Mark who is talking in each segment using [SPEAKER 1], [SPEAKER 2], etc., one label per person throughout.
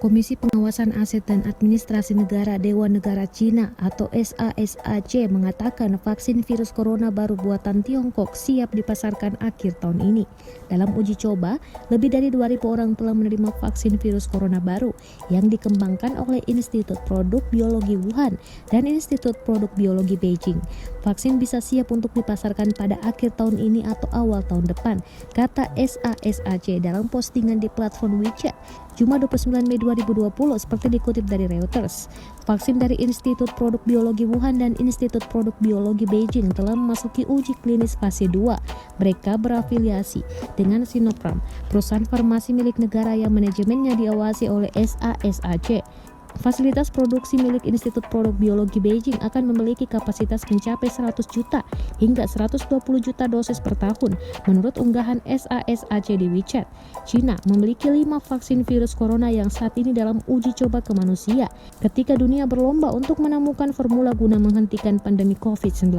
[SPEAKER 1] Komisi Pengawasan Aset dan Administrasi Negara Dewan Negara Cina atau SASAC mengatakan vaksin virus corona baru buatan Tiongkok siap dipasarkan akhir tahun ini. Dalam uji coba, lebih dari 2.000 orang telah menerima vaksin virus corona baru yang dikembangkan oleh Institut Produk Biologi Wuhan dan Institut Produk Biologi Beijing. Vaksin bisa siap untuk dipasarkan pada akhir tahun ini atau awal tahun depan, kata SASAC dalam postingan di platform WeChat Jumat 29 Mei 2020 seperti dikutip dari Reuters. Vaksin dari Institut Produk Biologi Wuhan dan Institut Produk Biologi Beijing telah memasuki uji klinis fase 2. Mereka berafiliasi dengan Sinopharm, perusahaan farmasi milik negara yang manajemennya diawasi oleh SASAC. Fasilitas produksi milik Institut Produk Biologi Beijing akan memiliki kapasitas mencapai 100 juta hingga 120 juta dosis per tahun, menurut unggahan SASAC di WeChat. China memiliki 5 vaksin virus corona yang saat ini dalam uji coba ke manusia, ketika dunia berlomba untuk menemukan formula guna menghentikan pandemi COVID-19.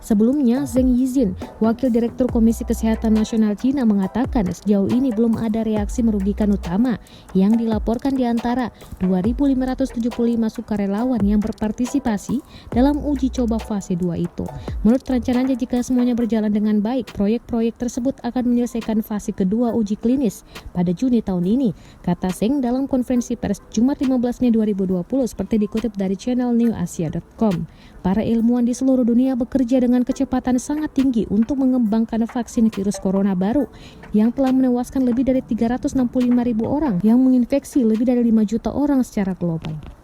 [SPEAKER 1] Sebelumnya, Zheng Yijin, Wakil Direktur Komisi Kesehatan Nasional Cina mengatakan sejauh ini belum ada reaksi merugikan utama yang dilaporkan di antara 2.575 sukarelawan yang berpartisipasi dalam uji coba fase 2 itu. Menurut rencananya jika semuanya berjalan dengan baik, proyek-proyek tersebut akan menyelesaikan fase kedua uji klinis pada Juni tahun ini, kata Zheng dalam konferensi pers Jumat 15 Mei 2020 seperti dikutip dari channel newasia.com. Para ilmuwan di seluruh dunia bekerja dengan kecepatan sangat tinggi untuk mengembangkan vaksin virus corona baru yang telah menewaskan lebih dari 365.000 orang yang menginfeksi lebih dari 5 juta orang secara global.